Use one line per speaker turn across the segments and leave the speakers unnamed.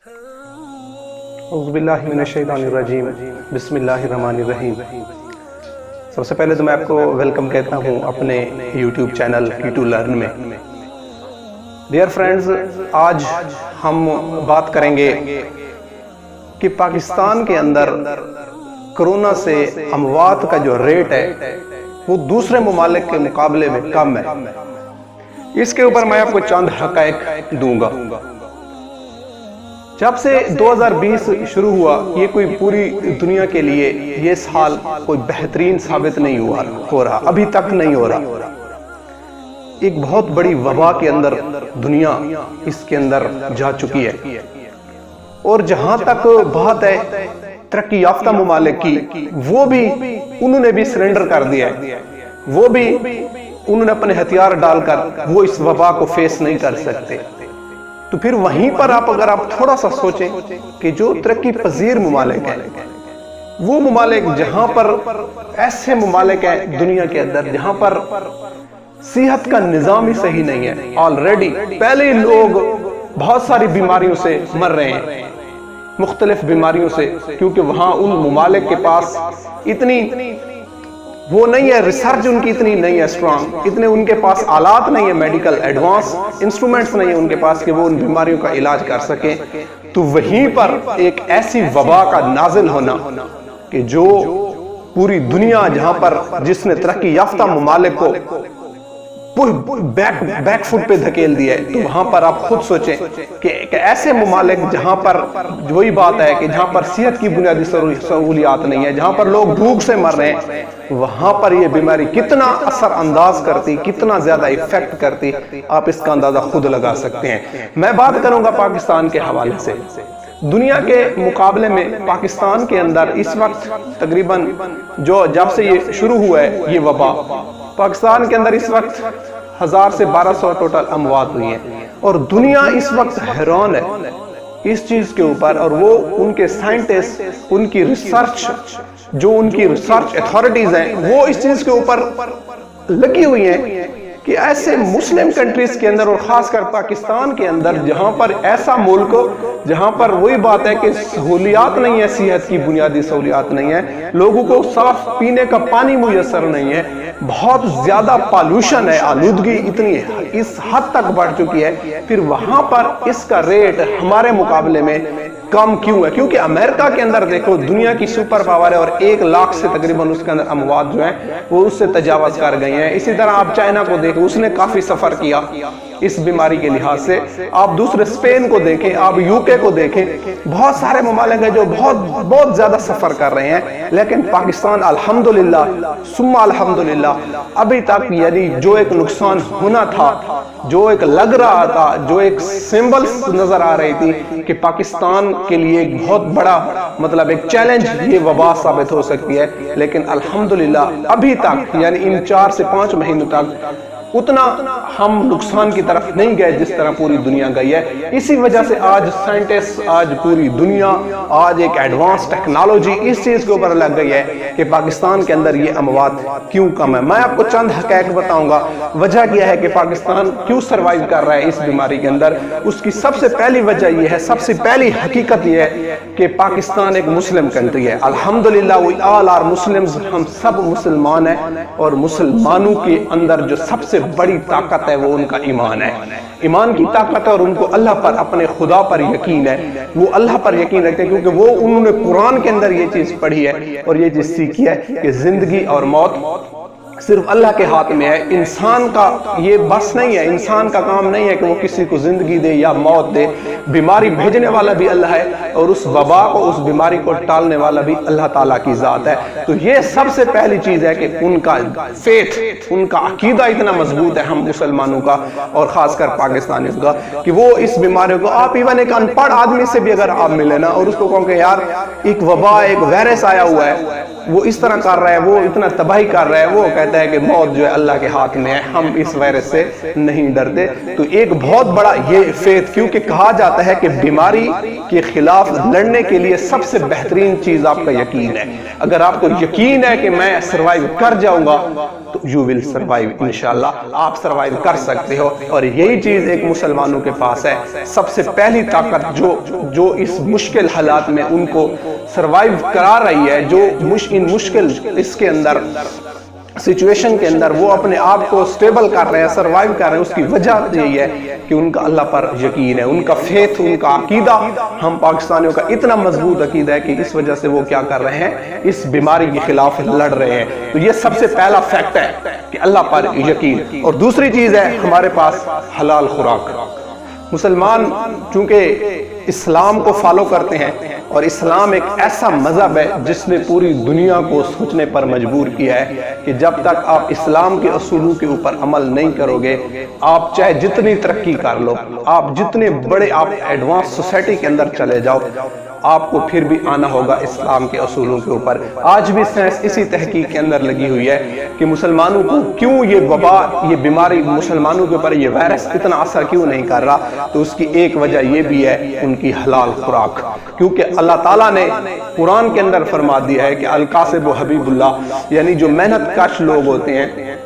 اعوذ باللہ من الشیطان الرجیم بسم اللہ الرحمن الرحیم۔ سب سے پہلے تو میں آپ کو ویلکم کہتا ہوں اپنے یوٹیوب چینل K2 Learn میں۔ ڈیئر فرینڈز، آج ہم بات کریں گے کہ پاکستان کے اندر کرونا سے اموات کا جو ریٹ ہے وہ دوسرے ممالک کے مقابلے میں کم ہے۔ اس کے اوپر میں آپ کو چند حقائق دوں گا۔ جب سے 2020 شروع ہوا، یہ کوئی پوری دنیا کے لیے یہ سال کوئی بہترین ثابت نہیں ہو رہا، ابھی تک نہیں ہو رہا۔ ایک بہت بڑی وبا کے اندر دنیا اس کے اندر جا چکی ہے، اور جہاں تک بات ہے ترقی یافتہ ممالک کی، وہ بھی انہوں نے بھی سرنڈر کر دیا ہے، وہ بھی انہوں نے اپنے ہتھیار ڈال کر وہ اس وبا کو فیس نہیں کر سکتے۔ تو پھر وہیں پر اگر آپ تھوڑا سا سوچیں کہ جو ترقی پذیر ممالک ہیں، وہ ممالک جہاں پر ایسے ممالک ہیں دنیا کے اندر جہاں پر صحت کا نظام ہی صحیح نہیں ہے، آلریڈی پہلے ہی لوگ بہت ساری بیماریوں سے مر رہے ہیں، مختلف بیماریوں سے، کیونکہ وہاں ان ممالک کے پاس اتنی وہ نہیں ہے، ریسرچ ان کی اتنی نہیں ہے اسٹرانگ، اتنے ان کے پاس آلات نہیں ہے، میڈیکل ایڈوانس انسٹرومنٹس نہیں ہے ان کے پاس کہ وہ ان بیماریوں کا علاج کر سکیں۔ تو وہیں پر ایک ایسی وبا کا نازل ہونا کہ جو پوری دنیا جہاں پر جس نے ترقی یافتہ ممالک کو بیک فٹ پہ دھکیل دیا ہے، تو وہاں پر آپ خود سوچیں کہ ایک ایسے ممالک جہاں پر وہی بات ہے کہ جہاں پر صحت کی بنیادی سہولیات نہیں ہے، جہاں پر لوگ بھوک سے مر رہے ہیں، وہاں پر یہ بیماری کتنا اثر انداز کرتی، کتنا زیادہ ایفیکٹ کرتی، آپ اس کا اندازہ خود لگا سکتے ہیں۔ میں بات کروں گا پاکستان کے حوالے سے۔ دنیا کے مقابلے میں پاکستان کے اندر اس وقت تقریباً جب سے یہ شروع ہوا ہے یہ وبا، پاکستان کے اندر اس وقت 1000 سے 1200 ٹوٹل اموات ہوئی ہیں، اور دنیا اس وقت حیران ہے اس چیز کے اوپر، اور وہ ان کے سائنٹسٹ، ان کی ریسرچ، جو ان کی ریسرچ اتھارٹیز ہیں، وہ اس چیز کے اوپر لگی ہوئی ہیں کہ ایسے مسلم کنٹریز کے اندر اور خاص کر پاکستان کے اندر جہاں پر ایسا ملک جہاں پر وہی بات ہے کہ سہولیات نہیں ہے، صحت کی بنیادی سہولیات نہیں ہے، لوگوں کو صاف پینے کا پانی میسر نہیں ہے، بہت زیادہ پالوشن ہے، آلودگی اتنی اس حد تک بڑھ چکی ہے، پھر وہاں پر اس کا ریٹ ہمارے مقابلے میں کم کیوں ہے؟ کیونکہ امریکہ کے اندر دیکھو دنیا کی سپر پاور ہے، اور 1 لاکھ سے تقریباً اس کے اندر اموات جو ہیں وہ اس سے تجاوز کر گئی ہیں۔ اسی طرح آپ چائنا کو دیکھیں، اس نے کافی سفر کیا اس بیماری کے لحاظ سے، آپ دوسرے اسپین کو دیکھیں، آپ UK کو دیکھیں، بہت سارے ممالک ہیں جو بہت زیادہ سفر کر رہے ہیں، لیکن پاکستان الحمدللہ ثم الحمدللہ ابھی تک یعنی جو ایک نقصان ہونا تھا، جو ایک لگ رہا تھا، جو ایک سمبلز نظر آ رہی تھی کہ پاکستان کے لیے ایک بہت بڑا ایک چیلنج یہ وبا ثابت ہو سکتی ہے، لیکن الحمدللہ ابھی تک یعنی ان 4 سے 5 مہینوں تک اتنا ہم نقصان کی طرف نہیں گئے جس طرح پوری دنیا گئی ہے۔ اسی وجہ سے آج سائنٹسٹ، آج پوری دنیا، آج ایک ایڈوانس ٹیکنالوجی اس چیز کے اوپر لگ گئی ہے کہ پاکستان کے اندر یہ اموات کیوں کم ہے۔ میں آپ کو چند حقائق بتاؤں گا، وجہ کیا ہے کہ پاکستان کیوں سروائیو کر رہا ہے اس بیماری کے اندر۔ اس کی سب سے پہلی وجہ یہ ہے، سب سے پہلی حقیقت یہ ہے کہ پاکستان ایک مسلم کنٹری ہے۔ الحمدللہ we all are Muslims، ہم سب مسلمان ہیں، اور مسلمانوں کے اندر جو سب سے بڑی طاقت ہے وہ ان کا ایمان ہے، ایمان کی طاقت ہے، اور ان کو اللہ پر، اپنے خدا پر یقین ہے، وہ اللہ پر یقین رکھتے ہیں، کیونکہ وہ انہوں نے قرآن کے اندر یہ چیز پڑھی ہے اور یہ چیز سیکھی ہے کہ زندگی اور موت صرف اللہ کے ہاتھ میں ہے۔ انسان کا یہ بس نہیں ہے، انسان کا کام نہیں ہے کہ وہ کسی کو زندگی دے یا موت دے، بیماری بھیجنے والا بھی اللہ ہے، اور اس وبا کو، اس بیماری کو ٹالنے والا بھی اللہ تعالیٰ کی ذات ہے۔ تو یہ سب سے پہلی چیز ہے کہ ان کا فیتھ، ان کا عقیدہ اتنا مضبوط ہے ہم مسلمانوں کا، اور خاص کر پاکستانیوں کا، کہ وہ اس بیماری کو، آپ ایون ایک ان پڑھ آدمی سے بھی اگر آپ ملے نا اور اس کو کہوں کہ یار ایک وبا، ایک وائرس آیا ہوا ہے، وہ اس طرح کر رہا ہے، وہ اتنا تباہی کر رہا ہے، وہ کہتا ہے کہ موت جو ہے اللہ کے ہاتھ میں ہے، ہم اس وائرس سے نہیں ڈرتے۔ تو ایک بہت بڑا یہ فیتھ، کیونکہ کہا جاتا ہے کہ بیماری کے خلاف لڑنے کے لیے سب سے بہترین چیز آپ کا یقین ہے۔ اگر آپ کو یقین ہے کہ میں سروائیو کر جاؤں گا تو you will survive، انشاءاللہ آپ سروائیو کر سکتے ہو۔ اور یہی چیز ایک مسلمانوں کے پاس ہے، سب سے پہلی طاقت جو اس مشکل حالات میں ان کو سروائیو کرا رہی ہے، جو ان مشکل اس کے اندر سچویشن کے اندر وہ اپنے آپ کو سٹیبل کر رہے ہیں، سروائیو کر رہے ہیں، اس کی وجہ یہی ہے کہ ان کا اللہ پر یقین ہے، ان کا فیتھ، ان کا عقیدہ ہم پاکستانیوں کا اتنا مضبوط عقیدہ ہے کہ اس وجہ سے وہ کیا کر رہے ہیں، اس بیماری کے خلاف لڑ رہے ہیں۔ تو یہ سب سے پہلا فیکٹ ہے کہ اللہ پر یقین۔ اور دوسری چیز ہے ہمارے پاس حلال خوراک۔ مسلمان چونکہ اسلام کو فالو کرتے ہیں، اور اسلام ایک ایسا مذہب ہے جس نے پوری دنیا کو سوچنے پر مجبور کیا ہے کہ جب تک آپ اسلام کے اصولوں کے اوپر عمل نہیں کرو گے، آپ چاہے جتنی ترقی کر لو، آپ جتنے بڑے آپ ایڈوانس سوسائٹی کے اندر چلے جاؤ، آپ کو پھر بھی آنا ہوگا اسلام کے اصولوں کے اوپر۔ آج بھی سائنس اسی تحقیق کے اندر لگی ہوئی ہے کہ مسلمانوں کو کیوں یہ وبا، یہ بیماری مسلمانوں کے اوپر، یہ وائرس اتنا اثر کیوں نہیں کر رہا، تو اس کی ایک وجہ یہ بھی ہے ان کی حلال خوراک۔ کیونکہ اللہ تعالیٰ نے قرآن کے اندر فرما دیا ہے کہ القاسب و حبیب اللہ، یعنی جو محنت کش لوگ ہوتے ہیں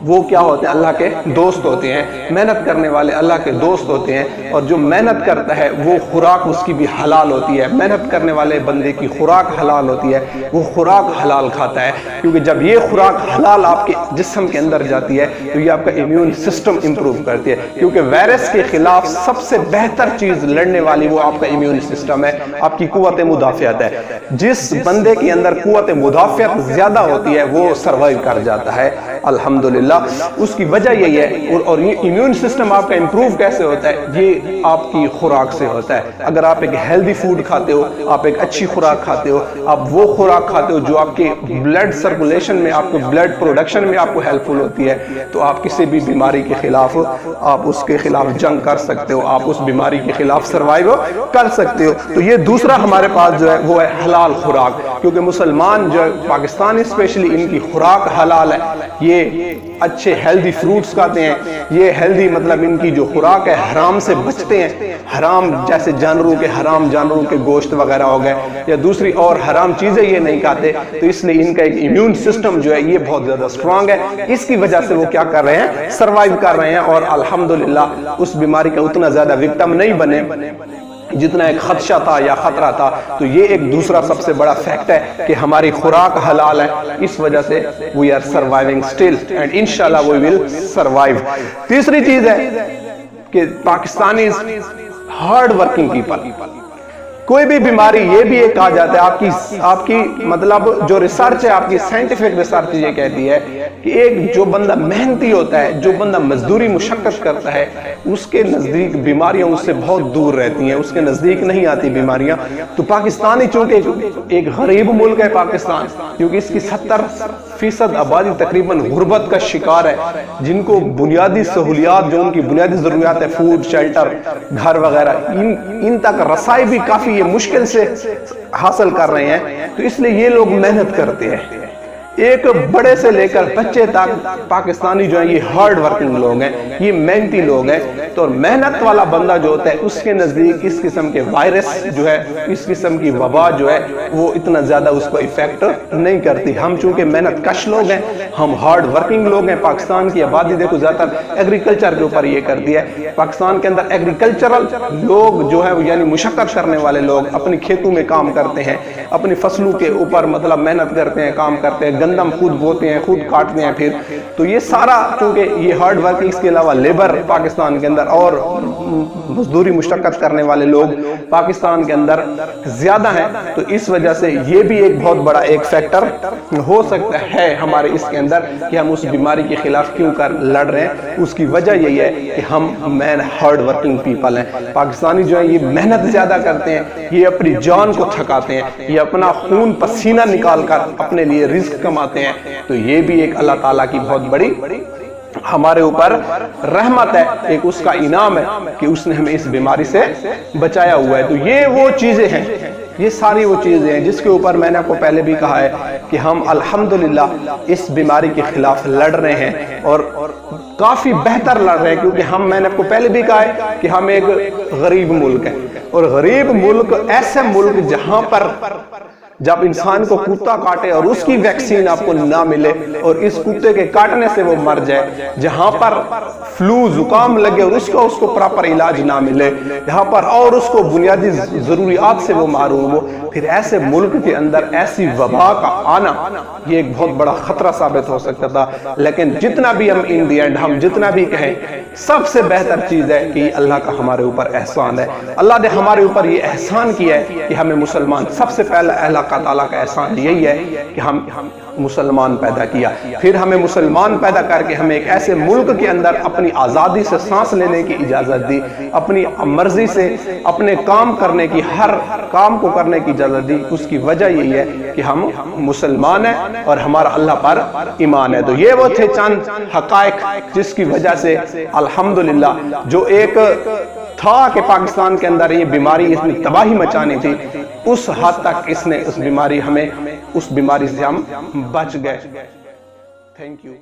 وہ کیا ہوتے ہیں، اللہ کے دوست ہوتے ہیں۔ محنت کرنے والے اللہ کے دوست ہوتے ہیں، اور جو محنت کرتا ہے وہ خوراک اس کی بھی حلال ہوتی ہے۔ محنت کرنے والے بندے کی خوراک حلال ہوتی ہے، وہ خوراک حلال کھاتا ہے، کیونکہ جب یہ خوراک حلال آپ کے جسم کے اندر جاتی ہے تو یہ آپ کا امیون سسٹم امپروو کرتی ہے، کیونکہ وائرس کے خلاف سب سے بہتر چیز لڑنے والی وہ آپ کا امیون سسٹم ہے، آپ کی قوت مدافعت ہے۔ جس بندے کے اندر قوت مدافعت زیادہ ہوتی ہے وہ سروائیو کر جاتا ہے، الحمدللہ۔ اس کی وجہ یہی ہے۔ اور یہ امیون سسٹم آپ کا امپروو کیسے ہوتا ہے، یہ آپ کی خوراک سے ہوتا ہے۔ اگر آپ ایک ہیلدی فوڈ کھاتے ہو، آپ ایک اچھی خوراک کھاتے ہو، آپ وہ خوراک کھاتے ہو جو آپ کے بلڈ سرکولیشن میں، آپ کو بلڈ پروڈکشن میں آپ کو ہیلپ فل ہوتی ہے، تو آپ کسی بھی بیماری کے خلاف آپ اس کے خلاف جنگ کر سکتے ہو، آپ اس بیماری کے خلاف سروائیو کر سکتے ہو۔ تو یہ دوسرا ہمارے پاس جو ہے وہ ہے حلال خوراک، کیونکہ مسلمان جو پاکستانی اسپیشلی ان کی خوراک حلال ہے، یہ اچھے ہیلدی فروٹس کھاتے ہیں، یہ ہیلدی مطلب ان کی جو خوراک ہے حرام سے بچتے ہیں، حرام جیسے جانوروں کے، حرام جانوروں کے گوشت وغیرہ ہو گئے یا دوسری اور حرام چیزیں یہ نہیں کھاتے، تو اس لیے ان کا ایک امیون سسٹم جو ہے یہ بہت زیادہ سٹرونگ ہے۔ اس کی وجہ سے وہ کیا کر رہے ہیں، سروائیو کر رہے ہیں، اور الحمدللہ اس بیماری کا اتنا زیادہ وکٹم نہیں بنے جتنا ایک خدشہ تھا یا خطرہ تھا۔ تو یہ ایک دوسرا سب سے بڑا فیکٹ ہے کہ ہماری خوراک حلال ہے، اس وجہ سے we are surviving still and inshallah we will survive۔ تیسری چیز ہے کہ پاکستانی ہارڈ ورکنگ پیپل، کوئی بھی بیماری یہ بھی ایک کہا جاتا ہے، آپ کی مطلب جو ریسرچ ہے، آپ کی سائنٹیفک ریسرچ یہ کہتی ہے کہ ایک جو بندہ محنتی ہوتا ہے، جو بندہ مزدوری مشقت کرتا ہے، اس کے نزدیک بیماریاں اس سے بہت دور رہتی ہیں، اس کے نزدیک نہیں آتی بیماریاں۔ تو پاکستانی چونکہ ایک غریب ملک ہے پاکستان، کیونکہ اس کی 70% آبادی تقریباً غربت کا شکار ہے، جن کو بنیادی سہولیات، جو ان کی بنیادی ضروریات ہے، فوڈ، شیلٹر، گھر وغیرہ، ان تک رسائی بھی کافی یہ مشکل سے حاصل کر رہے ہیں۔ تو اس لیے یہ لوگ محنت کرتے ہیں، ایک بڑے سے لے کر بچے تک پاکستانی جو ہیں یہ ہارڈ ورکنگ لوگ ہیں، یہ محنتی لوگ ہیں۔ تو محنت والا بندہ جو ہوتا ہے اس کے نزدیک اس قسم کے وائرس جو ہے، اس قسم کی وبا جو ہے وہ اتنا زیادہ اس کو ایفیکٹ نہیں کرتی۔ ہم چونکہ محنت کش لوگ ہیں، ہم ہارڈ ورکنگ لوگ ہیں۔ پاکستان کی آبادی دیکھو زیادہ تر ایگریکلچر کے اوپر یہ کرتی ہے۔ پاکستان کے اندر ایگریکلچرل لوگ جو ہے یعنی مشقت کرنے والے لوگ اپنی کھیتوں میں کام کرتے ہیں، اپنی فصلوں کے اوپر مطلب محنت کرتے ہیں، کام کرتے ہیں، گندم خود بوتے ہیں، خود کاٹتے ہیں پھر۔ تو یہ سارا چونکہ یہ ہارڈ ورکنگ، اس کے علاوہ لیبر پاکستان کے اندر اور مزدوری مشقت کرنے والے لوگ پاکستان کے اندر زیادہ ہیں، تو اس وجہ سے یہ بھی ایک بہت بڑا ایک فیکٹر ہو سکتا ہے ہمارے اس کے اندر کہ ہم اس بیماری کے خلاف کیوں کر لڑ رہے ہیں۔ اس کی وجہ یہی ہے کہ ہم ہارڈ ورکنگ پیپل ہیں۔ پاکستانی جو ہیں یہ محنت زیادہ کرتے ہیں، یہ اپنی جان کو تھکاتے ہیں، یہ اپنا خون پسینہ نکال کر اپنے لیے رزق کماتے ہیں۔ تو یہ بھی ایک اللہ تعالیٰ کی بہت بڑی ہمارے اوپر رحمت ہے، ایک اس کا انعام ہے کہ اس نے ہمیں اس بیماری سے بچایا ہوا ہے۔ تو یہ وہ چیزیں ہیں یہ ساری وہ چیزیں ہیں جس کے اوپر میں نے آپ کو پہلے بھی کہا ہے کہ ہم الحمدللہ اس بیماری کے خلاف لڑ رہے ہیں اور کافی بہتر لڑ رہے ہیں، کیونکہ میں نے آپ کو پہلے بھی کہا ہے کہ ہم ایک غریب ملک ہیں، اور غریب ملک ایسے ملک جہاں پر جب انسان کو کتا کاٹے اور اس کی ویکسین آپ کو نہ ملے اور اس کتے کے کاٹنے سے وہ مر جائے، جہاں پر فلو زکام لگے اور اس کو پراپر علاج نہ ملے، جہاں پر اور اس کو بنیادی ضروریات سے وہ محروم ہو، پھر ایسے ملک کے اندر ایسی وبا کا آنا یہ ایک بہت بڑا خطرہ ثابت ہو سکتا تھا۔ لیکن جتنا بھی ہم ان دی اینڈ ہم جتنا بھی کہیں، سب سے بہتر چیز ہے کہ اللہ کا ہمارے اوپر احسان ہے۔ اللہ نے ہمارے اوپر یہ احسان کیا ہے کہ ہمیں مسلمان، سب سے پہلا اللہ تعالیٰ کا احسان یہی ہے کہ ہم مسلمان پیدا کیا، پھر ہمیں مسلمان پیدا کر کے ہمیں ایک ایسے ملک کے اندر اپنی آزادی سے سانس لینے کی اجازت دی، اپنی مرضی سے اپنے کام کرنے کی، ہر کام کو کرنے کی اجازت دی۔ اس کی وجہ یہی ہے کہ ہم مسلمان ہیں اور ہمارا اللہ پر ایمان ہے۔ تو یہ وہ تھے چند حقائق جس کی وجہ سے الحمدللہ جو ایک تھا کہ پاکستان کے اندر یہ بیماری اس نے تباہی مچانی تھی، اس حد تک اس بیماری سے ہم بچ گئے۔ Thank you.